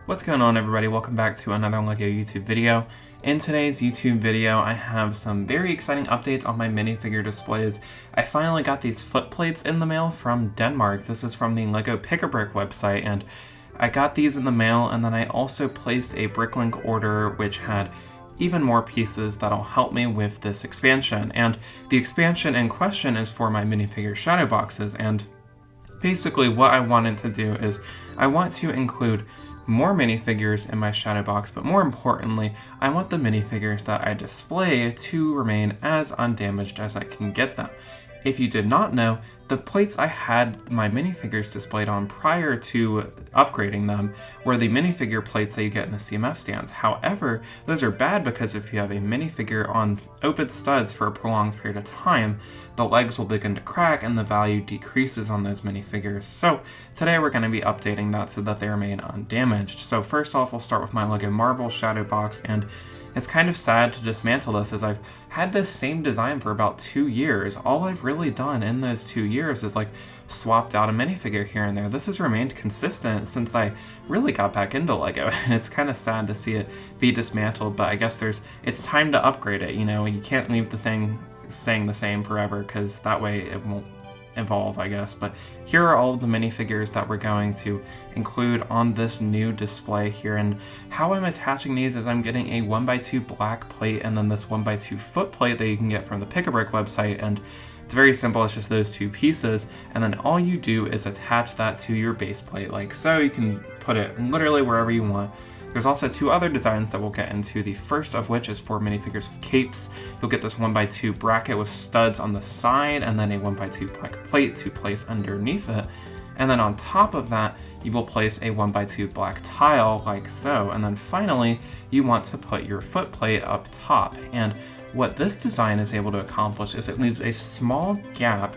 What's going on, everybody? Welcome back to another LEGO YouTube video. In today's YouTube video, I have some very exciting updates on my minifigure displays. I finally got these foot plates in the mail from Denmark. This is from the LEGO Pick-a-Brick website, and I got these in the mail, and then I also placed a Bricklink order which had even more pieces that'll help me with this expansion. And the expansion in question is for my minifigure Shadowboxes, and basically what I wanted to do is I want to include more minifigures in my Shadowbox, but more importantly, I want the minifigures that I display to remain as undamaged as I can get them. If you did not know, the plates I had my minifigures displayed on prior to upgrading them were the minifigure plates that you get in the CMF stands. However, those are bad because if you have a minifigure on open studs for a prolonged period of time, the legs will begin to crack and the value decreases on those minifigures. So today we're going to be updating that so that they remain undamaged. So first off, we'll start with my LEGO Marvel Shadowbox, and it's kind of sad to dismantle this as I've had this same design for about 2 years. All I've really done in those 2 years is like swapped out a minifigure here and there. This has remained consistent since I really got back into LEGO, and it's kind of sad to see it be dismantled, but I guess it's time to upgrade it. You know, you can't leave the thing staying the same forever because that way it won't evolve, I guess. But here are all of the minifigures that we're going to include on this new display here, and how I'm attaching these is I'm getting a 1x2 black plate and then this 1x2 foot plate that you can get from the Pick-a-Brick website, and it's very simple. It's just those two pieces, and then all you do is attach that to your base plate like so. You can put it literally wherever you want. There's also 2 other designs that we'll get into, the first of which is for minifigures with capes. You'll get this 1x2 bracket with studs on the side and then a 1x2 black plate to place underneath it. And then on top of that, you will place a 1x2 black tile like so. And then finally, you want to put your foot plate up top. And what this design is able to accomplish is it leaves a small gap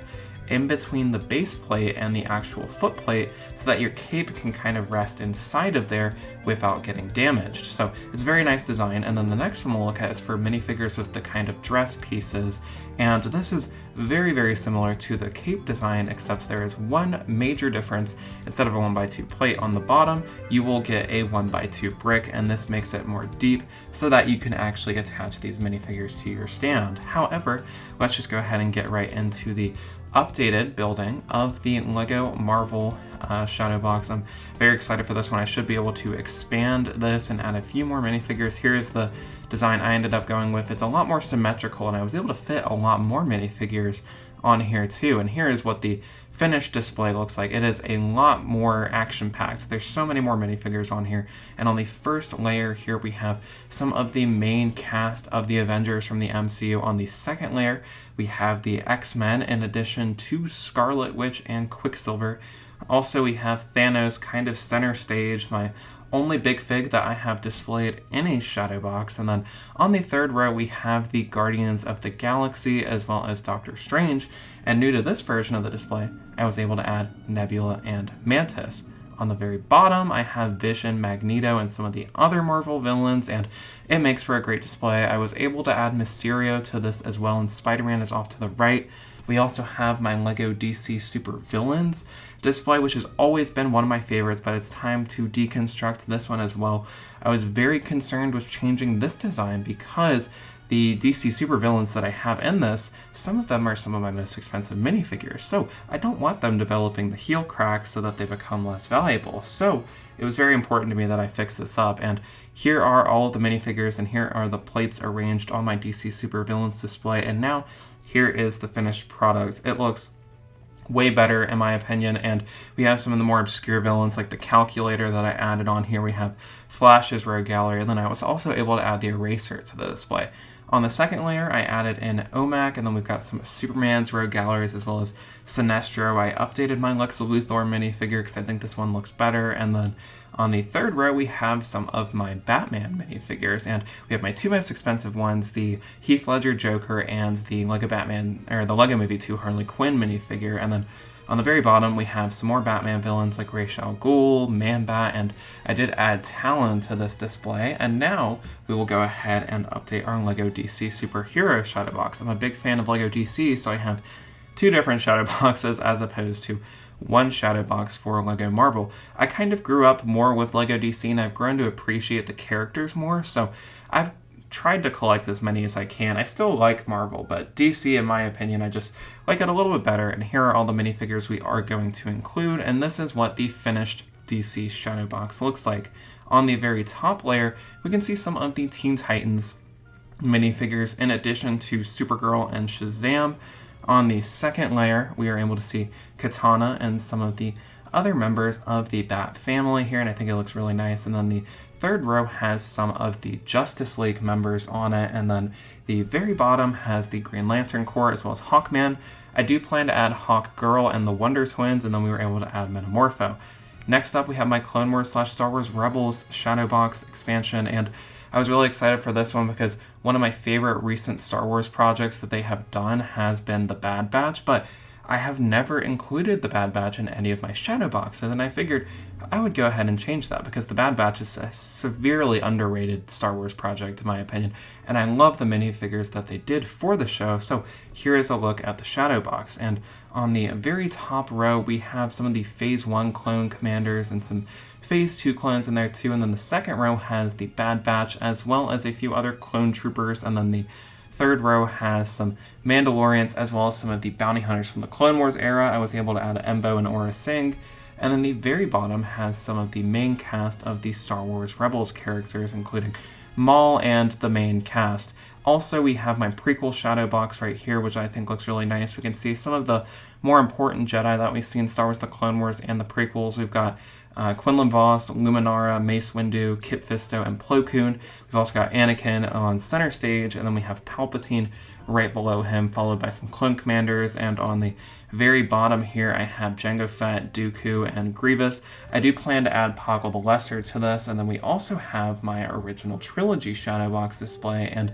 in between the base plate and the actual foot plate so that your cape can kind of rest inside of there without getting damaged. So it's a very nice design. And then the next one we'll look at is for minifigures with the kind of dress pieces. And this is very, very similar to the cape design, except there is one major difference. Instead of a 1x2 plate on the bottom, you will get a 1x2 brick, and this makes it more deep so that you can actually attach these minifigures to your stand. However, let's just go ahead and get right into the updated building of the LEGO Marvel Shadowbox. I'm very excited for this one. I should be able to expand this and add a few more minifigures. Here's the design I ended up going with. It's a lot more symmetrical, and I was able to fit a lot more minifigures on here too. And here is what the finished display looks like. It is a lot more action-packed. There's so many more minifigures on here. And on the first layer here, we have some of the main cast of the Avengers from the MCU. On the second layer, we have the X-Men in addition to Scarlet Witch and Quicksilver. Also, we have Thanos kind of center stage, my only big fig that I have displayed in a Shadowbox. And then on the third row, we have the Guardians of the Galaxy as well as Doctor Strange. And new to this version of the display, I was able to add Nebula and Mantis. On the very bottom, I have Vision, Magneto, and some of the other Marvel villains, and it makes for a great display. I was able to add Mysterio to this as well, and Spider-Man is off to the right. We also have my LEGO DC Super Villains display, which has always been one of my favorites, but it's time to deconstruct this one as well. I was very concerned with changing this design because the DC Super Villains that I have in this, some of them are some of my most expensive minifigures, so I don't want them developing the heel cracks so that they become less valuable. So it was very important to me that I fix this up, and here are all of the minifigures, and here are the plates arranged on my DC Super Villains display, and now here is the finished product. It looks way better in my opinion, and we have some of the more obscure villains like the Calculator that I added on here. We have Flash's Rogue Gallery, and then I was also able to add the Eraser to the display. On the second layer, I added in OMAC, and then we've got some Superman's Rogue Galleries as well as Sinestro. I updated my Lex Luthor minifigure because I think this one looks better, and then on the third row, we have some of my Batman minifigures, and we have my 2 most expensive ones, the Heath Ledger Joker and the LEGO Batman, or the LEGO Movie 2 Harley Quinn minifigure. And then on the very bottom, we have some more Batman villains like Ra's al Ghul, Man-Bat, and I did add Talon to this display. And now we will go ahead and update our LEGO DC Superhero Shadowbox. I'm a big fan of LEGO DC, so I have 2 different Shadowboxes as opposed to one shadow box for LEGO Marvel. I kind of grew up more with LEGO DC, and I've grown to appreciate the characters more, so I've tried to collect as many as I can. I still like Marvel, but DC, in my opinion, I just like it a little bit better. And here are all the minifigures we are going to include, and this is what the finished DC shadow box looks like. On the very top layer, we can see some of the Teen Titans minifigures in addition to Supergirl and Shazam. On the second layer, we are able to see Katana and some of the other members of the Bat family here, and I think it looks really nice. And then the third row has some of the Justice League members on it, and then the very bottom has the Green Lantern Corps as well as Hawkman. I do plan to add Hawkgirl and the Wonder Twins, and then we were able to add Metamorpho. Next up, we have my Clone Wars / Star Wars Rebels Shadowbox expansion, and I was really excited for this one because one of my favorite recent Star Wars projects that they have done has been the Bad Batch, but I have never included the Bad Batch in any of my shadow boxes, and I figured I would go ahead and change that because the Bad Batch is a severely underrated Star Wars project in my opinion, and I love the minifigures that they did for the show. So here is a look at the shadow box, and on the very top row we have some of the Phase 1 clone commanders and some Phase 2 clones in there too, and then the second row has the Bad Batch as well as a few other clone troopers, and then the third row has some Mandalorians as well as some of the bounty hunters from the Clone Wars era. I was able to add Embo and Aura Singh. And then the very bottom has some of the main cast of the Star Wars Rebels characters, including Maul and the main cast. Also, we have my prequel shadow box right here, which I think looks really nice. We can see some of the more important Jedi that we see in Star Wars The Clone Wars and the prequels. We've got Quinlan Vos, Luminara, Mace Windu, Kit Fisto, and Plo Koon. We've also got Anakin on center stage, and then we have Palpatine right below him, followed by some clone commanders, and on the very bottom here I have Jango Fett, Dooku, and Grievous. I do plan to add Poggle the Lesser to this, and then we also have my original trilogy shadow box display, and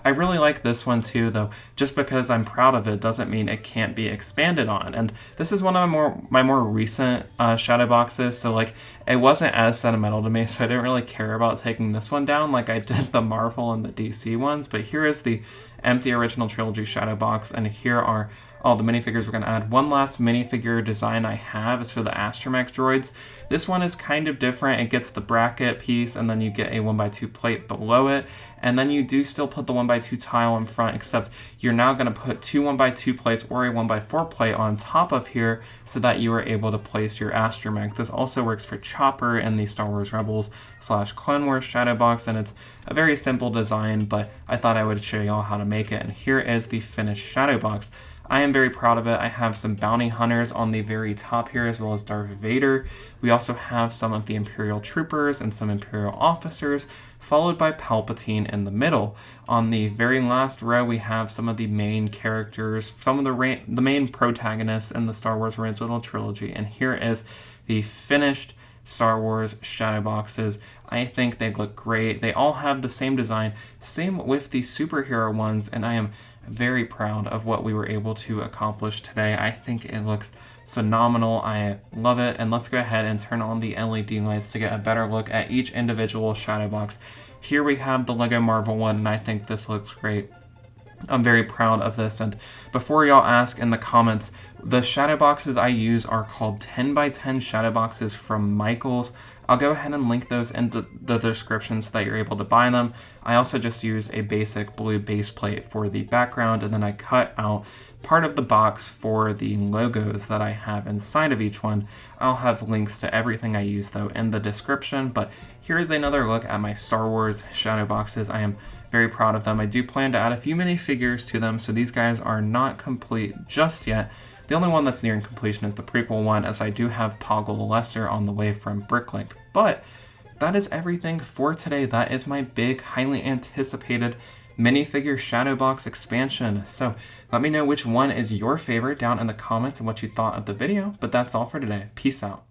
I really like this one too, though just because I'm proud of it doesn't mean it can't be expanded on. And this is one of my more recent shadow boxes, so like it wasn't as sentimental to me, so I didn't really care about taking this one down like I did the Marvel and the DC ones. But here is the empty original trilogy shadow box, and here are all the minifigures we're going to add. One last minifigure design I have is for the Astromech droids. This one is kind of different. It gets the bracket piece, and then you get a 1x2 plate below it, and then you do still put the 1x2 tile in front, except you're now going to put two 1x2 plates or a 1x4 plate on top of here so that you are able to place your Astromech. This also works for Chopper in the Star Wars Rebels / Clone Wars shadow box, and it's a very simple design, but I thought I would show y'all how to make it. And here is the finished shadow box. I am very proud of it. I have some bounty hunters on the very top here, as well as Darth Vader. We also have some of the Imperial troopers and some Imperial officers, followed by Palpatine in the middle. On the very last row, we have some of the main characters, some of the main protagonists in the Star Wars original trilogy. And here is the finished Star Wars shadow boxes. I think they look great. They all have the same design, same with the superhero ones, and I am very proud of what we were able to accomplish today. I think it looks phenomenal. I love it. And let's go ahead and turn on the LED lights to get a better look at each individual shadow box. Here we have the LEGO Marvel one, and I think this looks great. I'm very proud of this. And before y'all ask in the comments, the shadow boxes I use are called 10x10 shadow boxes from Michaels. I'll go ahead and link those in the description so that you're able to buy them. I also just use a basic blue base plate for the background, and then I cut out part of the box for the logos that I have inside of each one. I'll have links to everything I use though in the description, but here is another look at my Star Wars shadow boxes. I am very proud of them. I do plan to add a few minifigures to them, so these guys are not complete just yet. The only one that's nearing completion is the prequel one, as I do have Poggle the Lesser on the way from Bricklink. But that is everything for today. That is my big, highly anticipated minifigure shadow box expansion. So let me know which one is your favorite down in the comments and what you thought of the video. But that's all for today. Peace out.